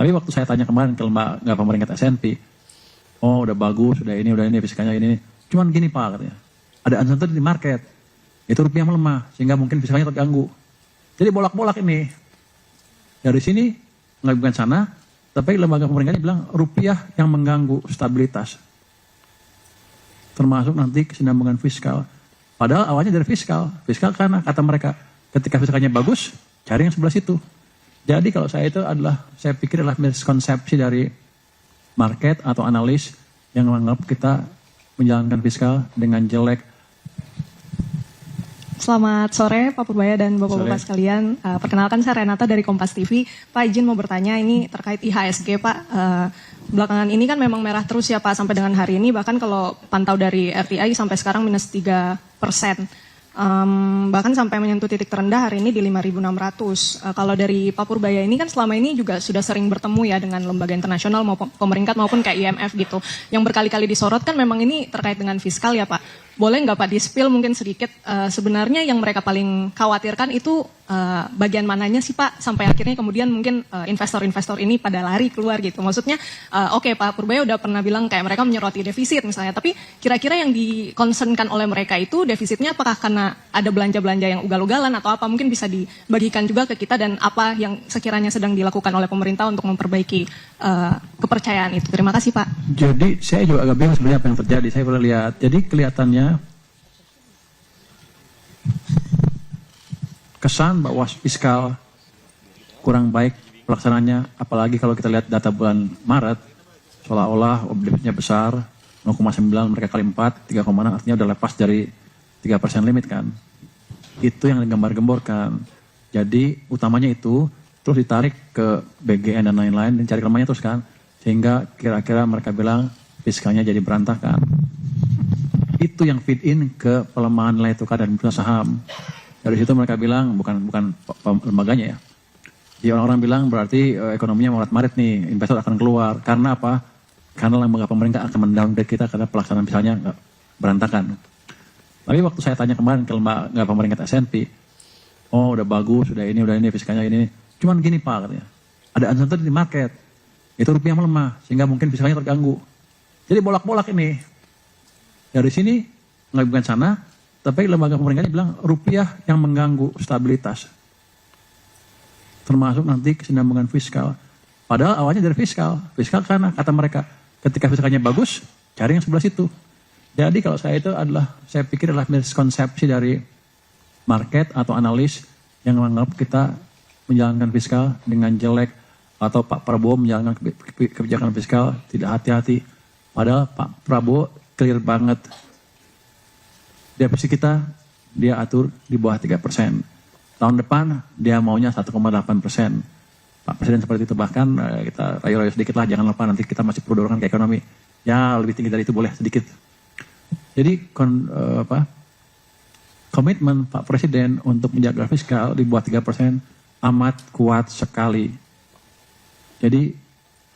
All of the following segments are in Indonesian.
Tapi waktu saya tanya kemarin ke lembaga pemeringkat S&P, oh udah bagus, udah ini fiskalnya ini. Cuman gini Pak katanya, ada uncertainty di market, itu rupiah melemah sehingga mungkin fiskalnya terganggu. Jadi bolak-bolak ini. Dari sini nggak bukan sana, tapi lembaga pemeringkatnya bilang rupiah yang mengganggu stabilitas. Termasuk nanti kesinambungan fiskal. Padahal awalnya dari fiskal. Fiskal karena kata mereka ketika fiskalnya bagus, cari yang sebelah situ. Jadi kalau saya itu adalah, saya pikir adalah miskonsepsi dari market atau analis yang menganggap kita menjalankan fiskal dengan jelek. Selamat sore Pak Purbaya dan Bapak-Bapak sekalian. Perkenalkan saya Renata dari Kompas TV. Pak izin mau bertanya ini terkait IHSG Pak. Belakangan ini kan memang merah terus ya Pak sampai dengan hari ini. Bahkan kalau pantau dari RTI sampai sekarang minus 3%. Bahkan sampai menyentuh titik terendah hari ini di 5.600. Kalau dari Pak Purbaya ini kan selama ini juga sudah sering bertemu ya dengan lembaga internasional maupun pemeringkat maupun kayak IMF gitu. Yang berkali-kali disorot kan memang ini terkait dengan fiskal ya Pak. Boleh nggak Pak di-spill mungkin sedikit sebenarnya yang mereka paling khawatirkan itu bagian mananya sih Pak sampai akhirnya kemudian mungkin investor-investor ini pada lari keluar gitu. Maksudnya oke, Pak Purbaya udah pernah bilang kayak mereka menyoroti defisit misalnya, tapi kira-kira yang dikonsenkan oleh mereka itu defisitnya apakah karena ada belanja-belanja yang ugal-ugalan atau apa, mungkin bisa dibagikan juga ke kita dan apa yang sekiranya sedang dilakukan oleh pemerintah untuk memperbaiki kepercayaan itu. Terima kasih Pak. Jadi saya juga agak bingung sebenarnya apa yang terjadi. Saya pernah lihat. Jadi kelihatannya kesan bahwa fiskal kurang baik pelaksanaannya, apalagi kalau kita lihat data bulan Maret, seolah-olah defisitnya besar, 0,9 mereka kali 4, 3,6 artinya udah lepas dari 3% limit kan. Itu yang digambar-gemborkan. Jadi utamanya itu, terus ditarik ke BGN dan lain-lain, dan cari kelemahannya terus kan. Sehingga kira-kira mereka bilang fiskalnya jadi berantakan. Itu yang fit in ke pelemahan nilai tukar dan bursa saham. Dari situ mereka bilang, bukan lembaganya ya. Jadi orang-orang bilang berarti ekonominya morat-marit nih, investor akan keluar. Karena apa? Karena lembaga pemerintah akan mendowngrade kita karena pelaksanaan fiskalnya berantakan. Tapi waktu saya tanya kemarin ke lembaga pemeringkat S&P, oh udah bagus, udah ini fiskalnya ini. Cuman gini Pak katanya, ada uncertainty di market, itu rupiah melemah sehingga mungkin fiskalnya terganggu. Jadi bolak-bolak ini. Dari sini nggak bukan sana, tapi lembaga pemeringkatnya bilang rupiah yang mengganggu stabilitas. Termasuk nanti kesinambungan fiskal. Padahal awalnya dari fiskal. Fiskal karena kata mereka ketika fiskalnya bagus, cari yang sebelah situ. Jadi kalau saya itu adalah, saya pikir adalah miskonsepsi dari market atau analis yang menganggap kita menjalankan fiskal dengan jelek atau Pak Prabowo menjalankan kebijakan fiskal tidak hati-hati. Padahal Pak Prabowo clear banget. Defisit kita dia atur di bawah 3%. Tahun depan dia maunya 1,8%. Pak Presiden seperti itu, bahkan kita rayu-rayu sedikit lah, jangan lupa nanti kita masih perlu dorongan ke ekonomi. Ya lebih tinggi dari itu boleh sedikit. Jadi komitmen Pak Presiden untuk menjaga fiskal di bawah 3% amat kuat sekali. Jadi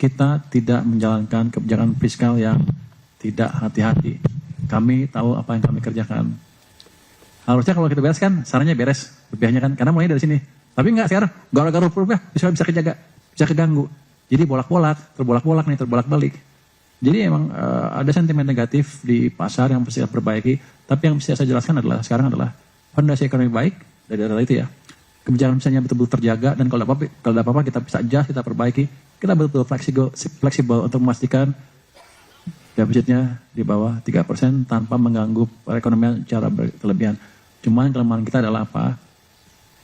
kita tidak menjalankan kebijakan fiskal yang tidak hati-hati. Kami tahu apa yang kami kerjakan. Harusnya kalau kita bereskan, sarannya beres rupiahnya kan, karena mulai dari sini. Tapi enggak sekarang, gara-gara rupiah bisa kejaga, bisa keganggu. Jadi terbolak-bolak nih, terbolak-balik. Jadi emang ada sentimen negatif di pasar yang mesti perbaiki. Tapi yang bisa saya jelaskan adalah sekarang adalah fondasi ekonomi baik dari data itu ya. Kebijakan misalnya betul-betul terjaga dan kalau ada apa-apa kita bisa adjust, kita perbaiki. Kita betul-betul fleksibel untuk memastikan defisitnya di bawah 3% tanpa mengganggu perekonomian secara berlebihan. Cuman kelemahan kita adalah apa?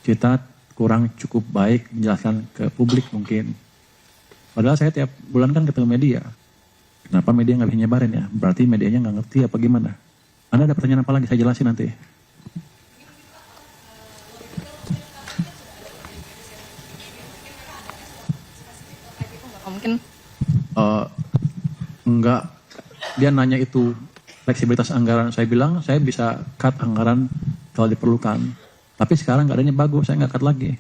Kita kurang cukup baik menjelaskan ke publik mungkin. Padahal saya tiap bulan kan ketemu media. Kenapa media nggak bisa nyebarin ya? Berarti medianya nggak ngerti apa gimana? Anda ada pertanyaan apa lagi? Saya jelasin nanti. Mungkin enggak. Dia nanya itu fleksibilitas anggaran. Saya bilang saya bisa cut anggaran kalau diperlukan. Tapi sekarang keadaannya bagus, saya nggak cut lagi.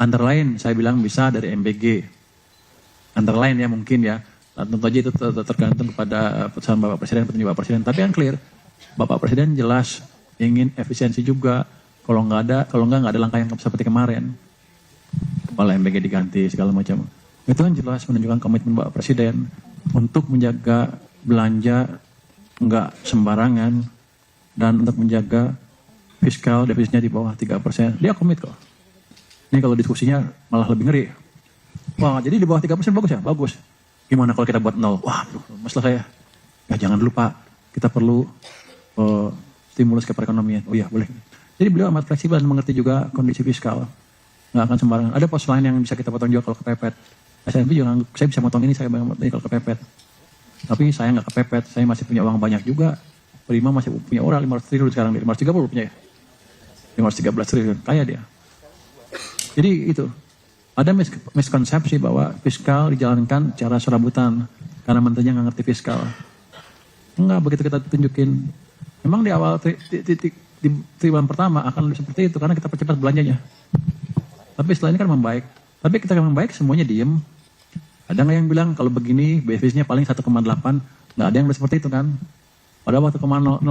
Antara lain saya bilang bisa dari MBG. Antara lain ya mungkin ya. Tentu saja itu tergantung kepada putusan Bapak Presiden, petunjuk Bapak Presiden. Tapi yang clear, Bapak Presiden jelas ingin efisiensi juga. Kalau nggak ada langkah yang seperti kemarin. Kepala MBG diganti segala macam. Itu kan jelas menunjukkan komitmen Bapak Presiden untuk menjaga belanja nggak sembarangan dan untuk menjaga fiskal defisitnya di bawah 3%. Dia komit kok. Ini kalau diskusinya malah lebih ngeri. Wah, jadi di bawah 3% bagus ya? Bagus. Gimana kalau kita buat 0? Wah, masalah saya. Ya jangan dulu Pak, kita perlu stimulus ke perekonomian. Oh iya, boleh. Jadi beliau amat fleksibel dan mengerti juga kondisi fiskal. Nggak akan sembarangan. Ada pos lain yang bisa kita potong juga kalau kepepet. SNB juga, saya bisa potong ini, saya potong ini kalau kepepet. Tapi saya nggak kepepet, saya masih punya uang banyak juga. Prima masih punya orang 500 triliun sekarang, 530 punya ya. 513 triliun, kaya dia. Jadi itu, ada miskonsepsi bahwa fiskal dijalankan cara serabutan karena menterinya nggak ngerti fiskal. Enggak, begitu kita tunjukin. Memang di awal di triwulan pertama akan lebih seperti itu karena kita percepat belanjanya. Tapi setelah ini kan membaik. Tapi kita kan membaik semuanya diem. Ada nggak yang bilang kalau begini BFIS-nya paling 1,8? Nggak ada yang seperti itu kan. Pada waktu 0,9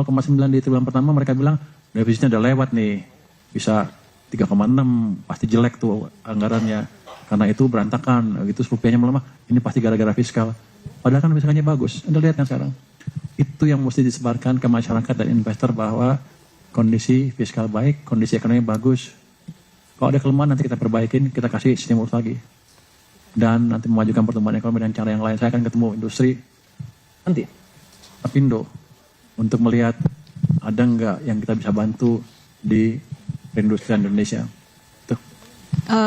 di triwulan pertama mereka bilang BFIS-nya udah lewat nih. Bisa 3,6 pasti jelek tuh anggarannya. Karena itu berantakan, gitu rupiahnya melemah. Ini pasti gara-gara fiskal. Padahal kan fiskalnya bagus. Anda lihat kan sekarang. Itu yang mesti disebarkan ke masyarakat dan investor bahwa kondisi fiskal baik, kondisi ekonomi bagus. Kalau ada kelemahan nanti kita perbaikin, kita kasih stimulus lagi. Dan nanti memajukan pertumbuhan ekonomi dengan cara yang lain. Saya akan ketemu industri nanti, Apindo, untuk melihat ada nggak yang kita bisa bantu di perindustrian Indonesia. Tuh.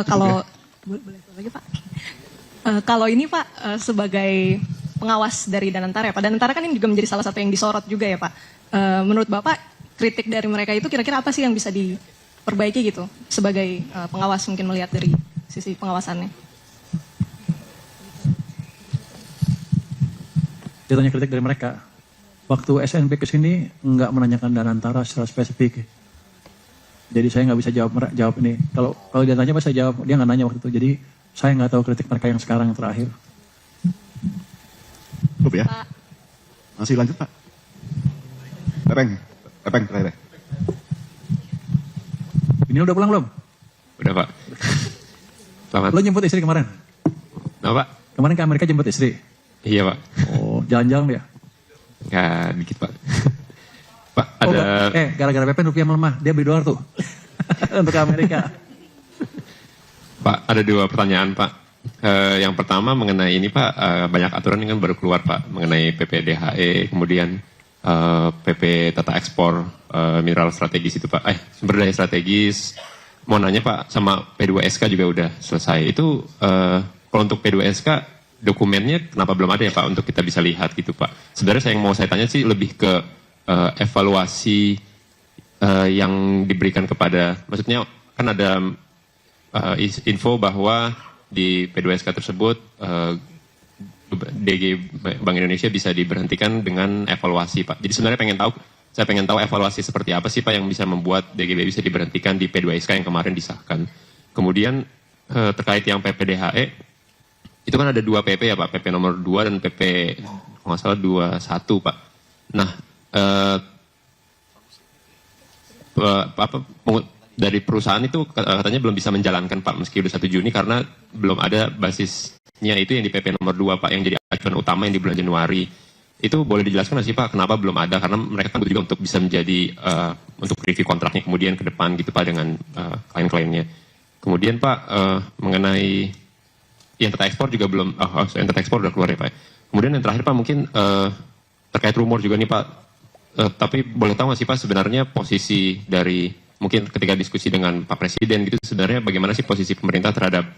Kalau boleh lagi Pak. Kalau ini Pak sebagai pengawas dari Danantara ya Pak. Danantara kan ini juga menjadi salah satu yang disorot juga ya Pak. Menurut Bapak kritik dari mereka itu kira-kira apa sih yang bisa diperbaiki gitu sebagai pengawas mungkin melihat dari sisi pengawasannya? Dia tanya kritik dari mereka. Waktu SNB ke sini nggak menanyakan Danantara secara spesifik. Jadi saya nggak bisa jawab ini. Kalau dia tanya saya jawab. Dia nggak nanya waktu itu. Jadi saya nggak tahu kritik mereka yang sekarang yang terakhir. Cukup ya? Pak. Masih lanjut Pak? Tepeng terakhir. Ini udah pulang belum? Udah Pak. Selamat. Lo jemput istri kemarin? Nah Pak? Kemarin ke Amerika jemput istri? Iya Pak. Oh, jalan-jalan dia? Nggak dikit Pak. Pak Oh, ada... gara-gara PP rupiah melemah, dia beli dolar tuh. Untuk ke Amerika. Pak, ada 2 pertanyaan Pak. Yang pertama mengenai ini Pak, banyak aturan yang kan baru keluar Pak. Mengenai PPDHE, kemudian PP Tata Ekspor Mineral Strategis itu Pak. Sumber daya strategis. Mau nanya Pak, sama P2SK juga udah selesai. Itu kalau untuk P2SK, dokumennya kenapa belum ada ya Pak untuk kita bisa lihat gitu Pak. Sebenarnya yang mau saya tanya sih lebih ke evaluasi yang diberikan kepada, maksudnya kan ada info bahwa di P2SK tersebut DG Bank Indonesia bisa diberhentikan dengan evaluasi Pak. Jadi sebenarnya saya pengen tahu evaluasi seperti apa sih Pak yang bisa membuat DGB bisa diberhentikan di P2SK yang kemarin disahkan. Kemudian terkait yang PPDHE, itu kan ada 2 PP ya Pak, PP nomor 2 dan PP kalau nggak salah 21 Pak. Nah, dari perusahaan itu katanya belum bisa menjalankan Pak meski udah 1 Juni karena belum ada basisnya itu yang di PP nomor 2 Pak yang jadi acuan utama yang di bulan Januari. Itu boleh dijelaskan nggak sih Pak kenapa belum ada? Karena mereka kan butuh juga untuk bisa menjadi untuk review kontraknya kemudian ke depan gitu Pak dengan klien-kliennya. Kemudian Pak mengenai yang Tata Ekspor juga belum, yang Tata Ekspor udah keluar ya Pak. Kemudian yang terakhir Pak mungkin terkait rumor juga nih Pak, tapi boleh tahu nggak sih Pak sebenarnya posisi dari, mungkin ketika diskusi dengan Pak Presiden gitu, sebenarnya bagaimana sih posisi pemerintah terhadap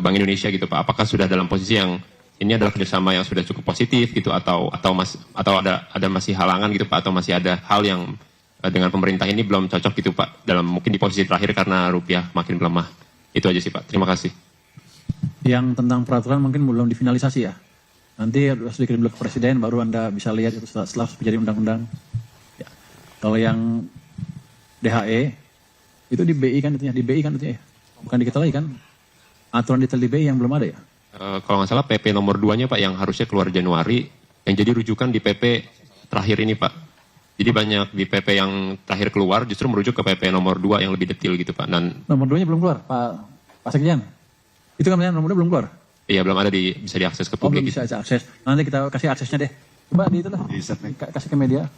Bank Indonesia gitu Pak? Apakah sudah dalam posisi yang ini adalah kerjasama yang sudah cukup positif gitu, atau ada masih halangan gitu Pak, atau masih ada hal yang dengan pemerintah ini belum cocok gitu Pak, dalam mungkin di posisi terakhir karena rupiah makin melemah. Itu aja sih Pak, terima kasih. Yang tentang peraturan mungkin belum difinalisasi ya. Nanti harus dikirim dulu ke Presiden, baru Anda bisa lihat itu setelah menjadi undang-undang. Ya. Kalau yang DHE, itu di BI kan itu ya. Bukan di kita lagi kan. Aturan detail di BI yang belum ada ya. Kalau nggak salah PP nomor 2-nya Pak yang harusnya keluar Januari, yang jadi rujukan di PP terakhir ini Pak. Jadi banyak di PP yang terakhir keluar justru merujuk ke PP nomor 2 yang lebih detail gitu Pak. Dan nomor 2-nya belum keluar, Pak Sekjen. Itu kan nomor 2 belum keluar. Iya, belum ada bisa diakses ke Oh, belum publik. bisa akses. Nanti kita kasih aksesnya deh. Coba di itulah. Di set nih. Kasih ke media.